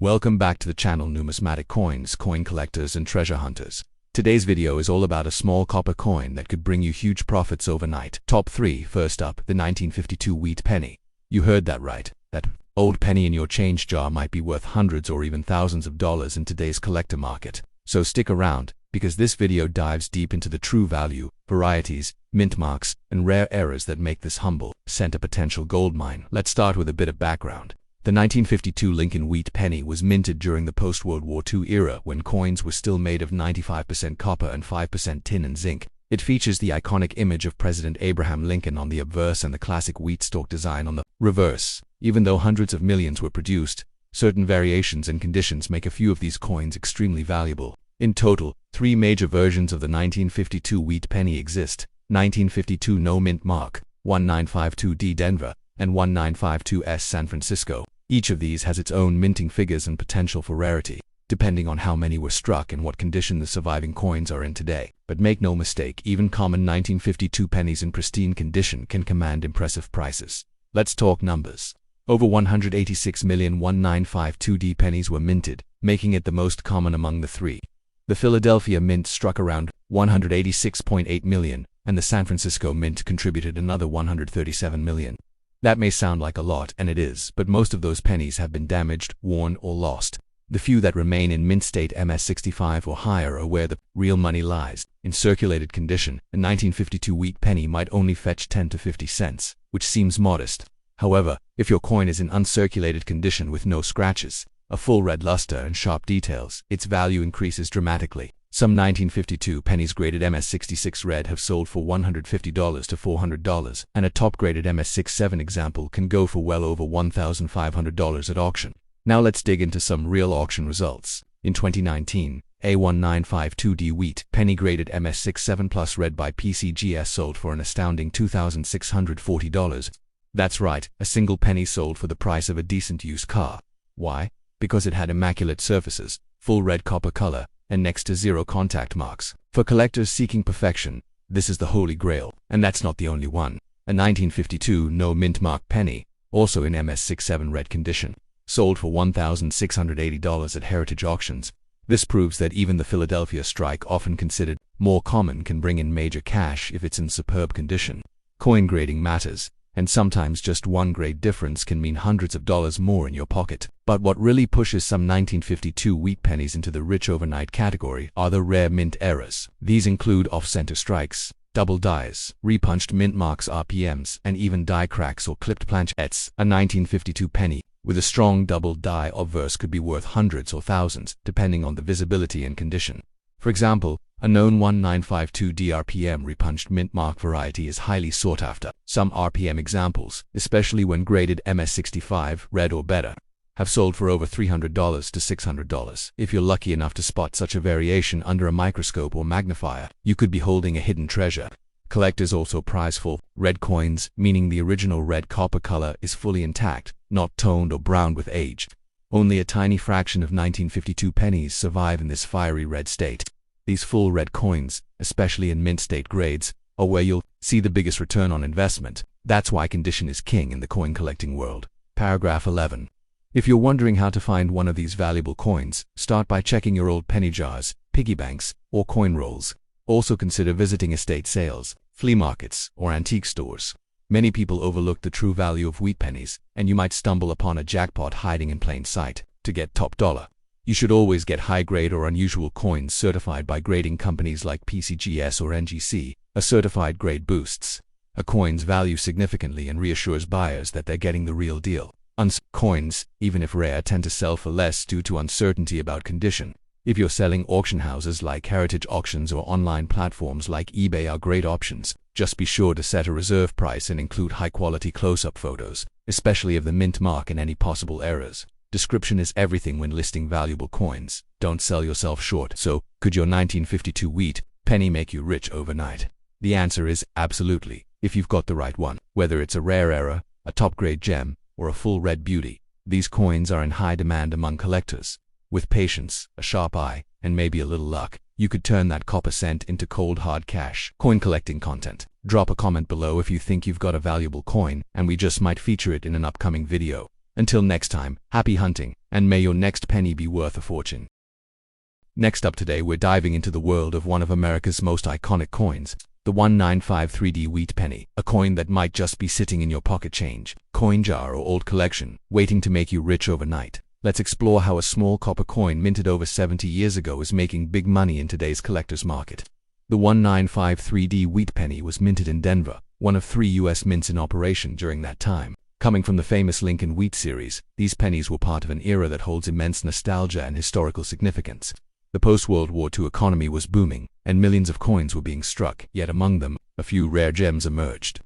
Welcome back to the channel Numismatic Coins, Coin Collectors and Treasure Hunters. Today's video is all about a small copper coin that could bring you huge profits overnight. Top 3. First up, the 1952 wheat penny. You heard that right. That old penny in your change jar might be worth hundreds or even thousands of dollars in today's collector market. So stick around, because this video dives deep into the true value, varieties, mint marks, and rare errors that make this humble center potential goldmine. Let's start with a bit of background. The 1952 Lincoln wheat penny was minted during the post-World War II era when coins were still made of 95% copper and 5% tin and zinc. It features the iconic image of President Abraham Lincoln on the obverse and the classic wheat stalk design on the reverse. Even though hundreds of millions were produced, certain variations and conditions make a few of these coins extremely valuable. In total, 3 major versions of the 1952 wheat penny exist: 1952 no mint mark, 1952D Denver, and 1952S San Francisco. Each of these has its own minting figures and potential for rarity, depending on how many were struck and what condition the surviving coins are in today. But make no mistake, even common 1952 pennies in pristine condition can command impressive prices. Let's talk numbers. Over 186 million 1952D pennies were minted, making it the most common among the three. The Philadelphia Mint struck around 186.8 million, and the San Francisco Mint contributed another 137 million. That may sound like a lot, and it is, but most of those pennies have been damaged, worn, or lost. The few that remain in mint state MS65 or higher are where the real money lies. In circulated condition, a 1952 wheat penny might only fetch 10 to 50 cents, which seems modest. However, if your coin is in uncirculated condition with no scratches, a full red luster and sharp details, its value increases dramatically. Some 1952 pennies graded MS66 red have sold for $150 to $400, and a top-graded MS67 example can go for well over $1,500 at auction. Now let's dig into some real auction results. In 2019, a 1952D wheat penny graded MS67 Plus red by PCGS sold for an astounding $2,640. That's right, a single penny sold for the price of a decent used car. Why? Because it had immaculate surfaces, full red copper color, and next to zero contact marks. For collectors seeking perfection, this is the holy grail. And that's not the only one. A 1952 no mint mark penny, also in MS67 red condition, sold for $1,680 at heritage auctions. This proves that even the Philadelphia strike, often considered more common, can bring in major cash if it's in superb condition. Coin grading matters, and sometimes just one grade difference can mean hundreds of dollars more in your pocket. But what really pushes some 1952 wheat pennies into the rich overnight category are the rare mint errors. These include off-center strikes, double dies, repunched mint marks RPMs, and even die cracks or clipped planchettes. A 1952 penny with a strong double die obverse could be worth hundreds or thousands, depending on the visibility and condition. For example, a known 1952D RPM repunched mint mark variety is highly sought after. Some RPM examples, especially when graded MS65 red or better, have sold for over $300 to $600. If you're lucky enough to spot such a variation under a microscope or magnifier, you could be holding a hidden treasure. Collectors also prize full red coins, meaning the original red copper color is fully intact, not toned or browned with age. Only a tiny fraction of 1952 pennies survive in this fiery red state. These full red coins, especially in mint state grades, are where you'll see the biggest return on investment. That's why condition is king in the coin collecting world. Paragraph 11. If you're wondering how to find one of these valuable coins, start by checking your old penny jars, piggy banks, or coin rolls. Also consider visiting estate sales, flea markets, or antique stores. Many people overlook the true value of wheat pennies, and you might stumble upon a jackpot hiding in plain sight. To get top dollar, you should always get high-grade or unusual coins certified by grading companies like PCGS or NGC. A certified grade boosts a coin's value significantly and reassures buyers that they're getting the real deal. Coins, even if rare, tend to sell for less due to uncertainty about condition. If you're selling, auction houses like heritage auctions or online platforms like eBay are great options. Just be sure to set a reserve price and include high-quality close-up photos, especially of the mint mark and any possible errors. Description is everything when listing valuable coins. Don't sell yourself short. So, could your 1952 wheat penny make you rich overnight? The answer is absolutely, if you've got the right one. Whether it's a rare error, a top-grade gem, or a full red beauty, these coins are in high demand among collectors. With patience, a sharp eye, and maybe a little luck, you could turn that copper cent into cold hard cash. Coin collecting content. Drop a comment below if you think you've got a valuable coin, and we just might feature it in an upcoming video. Until next time, happy hunting, and may your next penny be worth a fortune. Next up today, we're diving into the world of one of America's most iconic coins, the 1953D wheat penny, a coin that might just be sitting in your pocket change, coin jar, or old collection, waiting to make you rich overnight. Let's explore how a small copper coin minted over 70 years ago is making big money in today's collector's market. The 1953D wheat penny was minted in Denver, one of 3 U.S. mints in operation during that time. Coming from the famous Lincoln Wheat series, these pennies were part of an era that holds immense nostalgia and historical significance. The post-World War II economy was booming, and millions of coins were being struck, yet among them, a few rare gems emerged.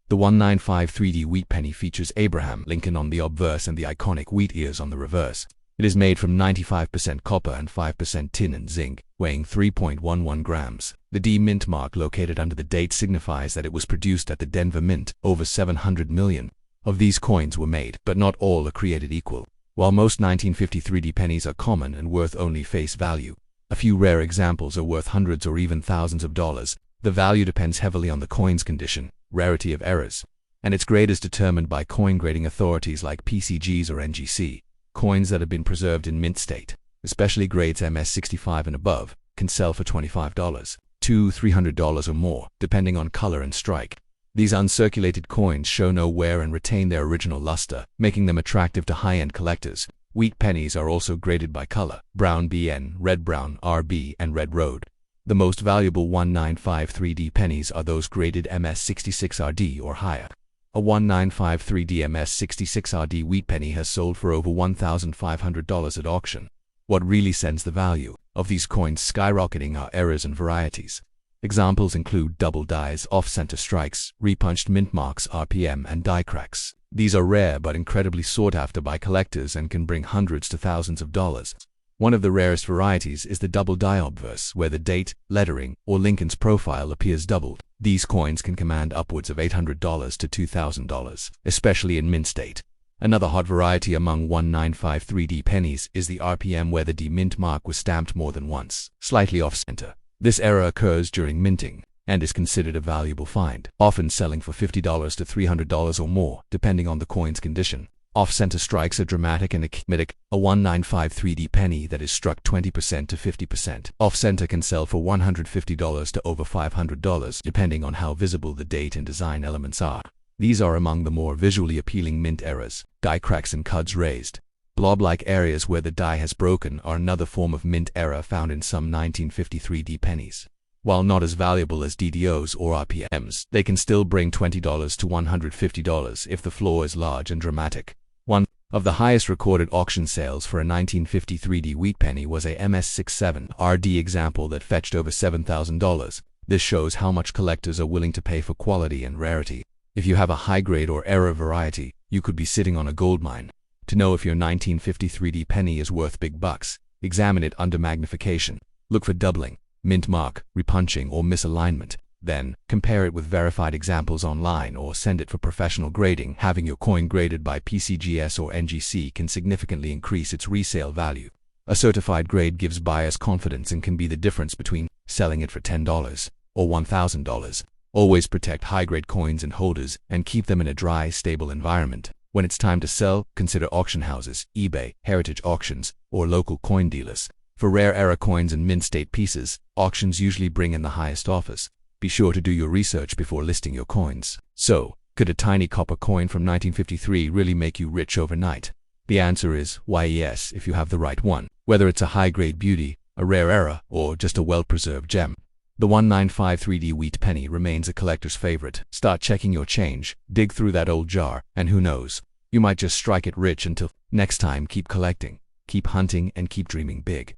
The 1953D wheat penny features Abraham Lincoln on the obverse and the iconic wheat ears on the reverse. It is made from 95% copper and 5% tin and zinc, weighing 3.11 grams. The D mint mark located under the date signifies that it was produced at the Denver Mint. Over 700 million of these coins were made, but not all are created equal. While most 1953D pennies are common and worth only face value, a few rare examples are worth hundreds or even thousands of dollars. The value depends heavily on the coin's condition, rarity of errors, and its grade is determined by coin grading authorities like PCGs or NGC. Coins that have been preserved in mint state, especially grades MS65 and above, can sell for $25 to $300 or more, depending on color and strike. These uncirculated coins show no wear and retain their original luster, making them attractive to high-end collectors. Wheat pennies are also graded by color: brown BN, red brown RB, and red road. The most valuable 1953D pennies are those graded MS66RD or higher. A 1953D MS66RD wheat penny has sold for over $1,500 at auction. What really sends the value of these coins skyrocketing are errors and varieties. Examples include double dies, off-center strikes, repunched mint marks, RPM, and die cracks. These are rare but incredibly sought after by collectors and can bring hundreds to thousands of dollars. One of the rarest varieties is the double die obverse, where the date, lettering, or Lincoln's profile appears doubled. These coins can command upwards of $800 to $2,000, especially in mint state. Another hot variety among 1953D pennies is the RPM, where the D mint mark was stamped more than once, slightly off-center. This error occurs during minting and is considered a valuable find, often selling for $50 to $300 or more, depending on the coin's condition. Off-center strikes are dramatic and enigmatic. A 1953D penny that is struck 20% to 50% off-center can sell for $150 to over $500, depending on how visible the date and design elements are. These are among the more visually appealing mint errors. Die cracks and cuds raised. Blob-like areas where the die has broken are another form of mint error found in some 1953D pennies. While not as valuable as DDOs or RPMs, they can still bring $20 to $150 if the flaw is large and dramatic. One of the highest recorded auction sales for a 1953D wheat penny was a MS67RD example that fetched over $7,000. This shows how much collectors are willing to pay for quality and rarity. If you have a high-grade or error variety, you could be sitting on a gold mine. To know if your 1953D penny is worth big bucks, examine it under magnification. Look for doubling, mint mark, repunching, or misalignment. Then, compare it with verified examples online or send it for professional grading. Having your coin graded by PCGs or NGC can significantly increase its resale value. A certified grade gives buyers confidence and can be the difference between selling it for $10 or $1,000. Always protect high-grade coins and holders and keep them in a dry, stable environment. When it's time to sell, consider auction houses, eBay, heritage auctions, or local coin dealers. For rare error coins and mint state pieces, auctions usually bring in the highest offers. Be sure to do your research before listing your coins. So, could a tiny copper coin from 1953 really make you rich overnight? The answer is, why yes, if you have the right one. Whether it's a high-grade beauty, a rare error, or just a well-preserved gem. The 1953D wheat penny remains a collector's favorite. Start checking your change, dig through that old jar, and who knows, you might just strike it rich. Until next time, keep collecting, keep hunting, and keep dreaming big.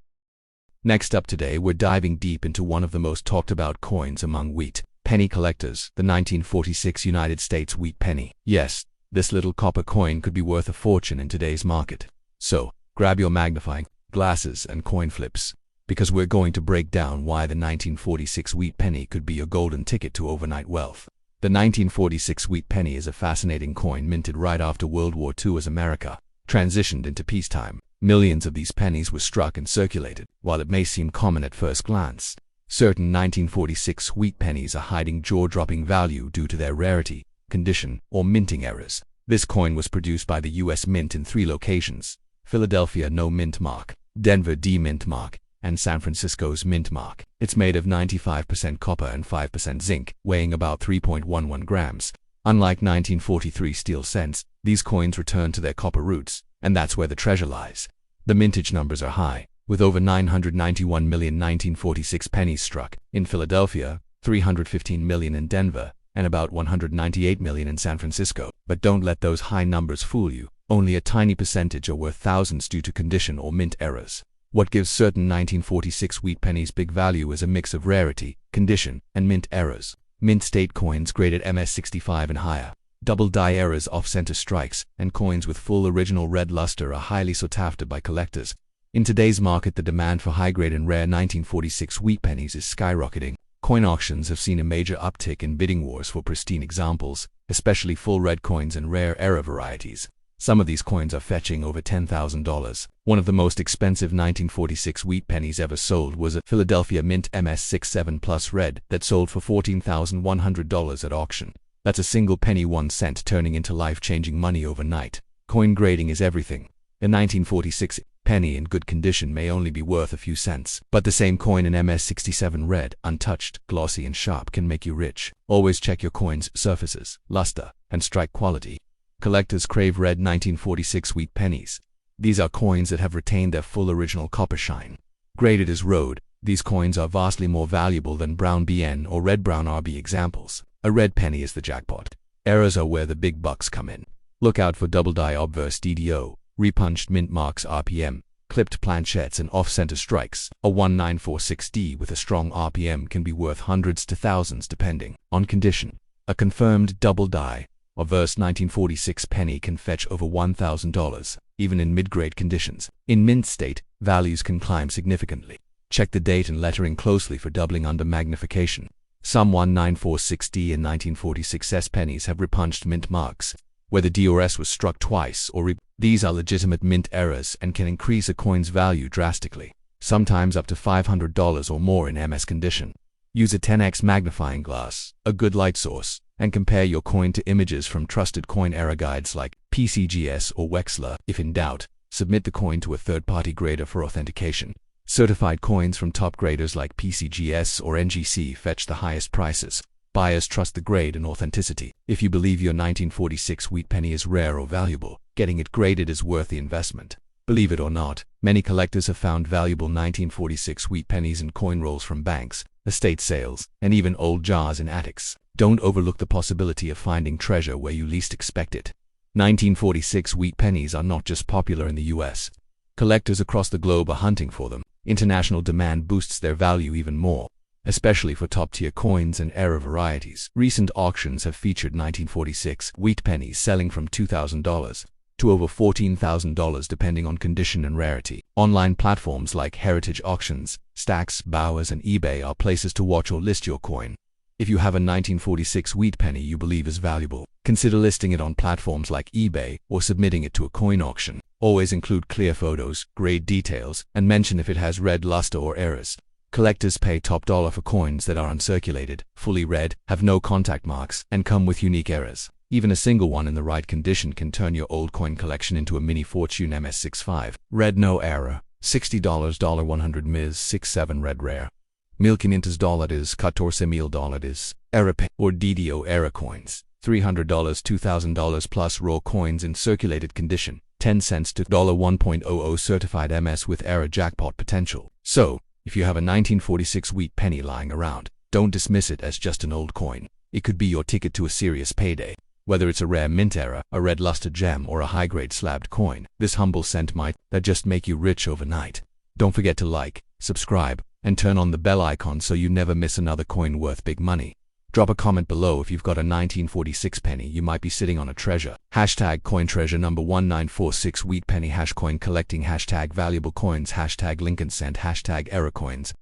Next up today, we're diving deep into one of the most talked about coins among wheat penny collectors, the 1946 United States wheat penny. Yes, this little copper coin could be worth a fortune in today's market. So, grab your magnifying glasses and coin flips, because we're going to break down why the 1946 wheat penny could be your golden ticket to overnight wealth. The 1946 wheat penny is a fascinating coin minted right after World War II as America transitioned into peacetime. Millions of these pennies were struck and circulated. While it may seem common at first glance, certain 1946 wheat pennies are hiding jaw-dropping value due to their rarity, condition, or minting errors. This coin was produced by the US Mint in 3 locations: Philadelphia No Mint Mark, Denver D Mint Mark, and San Francisco's Mint Mark. It's made of 95% copper and 5% zinc, weighing about 3.11 grams. Unlike 1943 steel cents, these coins return to their copper roots, and that's where the treasure lies. The mintage numbers are high, with over 991 million 1946 pennies struck in Philadelphia, 315 million in Denver, and about 198 million in San Francisco. But don't let those high numbers fool you. Only a tiny percentage are worth thousands due to condition or mint errors. What gives certain 1946 wheat pennies big value is a mix of rarity, condition, and mint errors. Mint state coins graded MS65 and higher, double die errors, off-center strikes, and coins with full original red luster are highly sought after by collectors. In today's market, the demand for high-grade and rare 1946 wheat pennies is skyrocketing. Coin auctions have seen a major uptick in bidding wars for pristine examples, especially full red coins and rare error varieties. Some of these coins are fetching over $10,000. One of the most expensive 1946 wheat pennies ever sold was a Philadelphia Mint MS67 Plus Red that sold for $14,100 at auction. That's a single penny 1 cent turning into life-changing money overnight. Coin grading is everything. A 1946 penny in good condition may only be worth a few cents, but the same coin in MS67 Red, untouched, glossy and sharp, can make you rich. Always check your coin's surfaces, luster, and strike quality. Collectors crave red 1946 wheat pennies. These are coins that have retained their full original copper shine. Graded as road, these coins are vastly more valuable than brown BN or red-brown RB examples. A red penny is the jackpot. Errors are where the big bucks come in. Look out for double-die obverse DDO, repunched mint marks RPM, clipped planchettes and off-center strikes. A 1946D with a strong RPM can be worth hundreds to thousands depending on condition. A confirmed double-die obverse 1946 penny can fetch over $1,000, even in mid-grade conditions. In mint state, values can climb significantly. Check the date and lettering closely for doubling under magnification. Some 1946D and 1946S pennies have repunched mint marks, where the D or S was struck twice or These are legitimate mint errors and can increase a coin's value drastically, sometimes up to $500 or more in MS condition. Use a 10x magnifying glass, a good light source, and compare your coin to images from trusted coin error guides like PCGS or Wexler. If in doubt, submit the coin to a third-party grader for authentication. Certified coins from top graders like PCGS or NGC fetch the highest prices. Buyers trust the grade and authenticity. If you believe your 1946 wheat penny is rare or valuable, getting it graded is worth the investment. Believe it or not, many collectors have found valuable 1946 wheat pennies in coin rolls from banks, estate sales, and even old jars in attics. Don't overlook the possibility of finding treasure where you least expect it. 1946 wheat pennies are not just popular in the US. Collectors across the globe are hunting for them. International demand boosts their value even more, especially for top-tier coins and error varieties. Recent auctions have featured 1946 wheat pennies selling from $2,000 to over $14,000 depending on condition and rarity. Online platforms like Heritage Auctions, Stacks, Bowers, and eBay are places to watch or list your coin. If you have a 1946 wheat penny you believe is valuable, consider listing it on platforms like eBay or submitting it to a coin auction. Always include clear photos, grade details, and mention if it has red luster or errors. Collectors pay top dollar for coins that are uncirculated, fully red, have no contact marks, and come with unique errors. Even a single one in the right condition can turn your old coin collection into a mini fortune. MS65 red no error, $60 100 Ms 67 red rare. $1,500 $14,000 error or DDO error coins. $300 $2,000 plus raw coins in circulated condition. 10 cents to $1.00 certified MS with error jackpot potential. So, if you have a 1946 wheat penny lying around, don't dismiss it as just an old coin. It could be your ticket to a serious payday. Whether it's a rare mint error, a red luster gem, or a high-grade slabbed coin, this humble cent might just make you rich overnight. Don't forget to like, subscribe, and turn on the bell icon so you never miss another coin worth big money. Drop a comment below if you've got a 1946 penny. You might be sitting on a treasure. Hashtag coin treasure number 1946 wheat penny hash coin collecting. Hashtag valuable coins. Hashtag Lincoln cent. Hashtag error coins.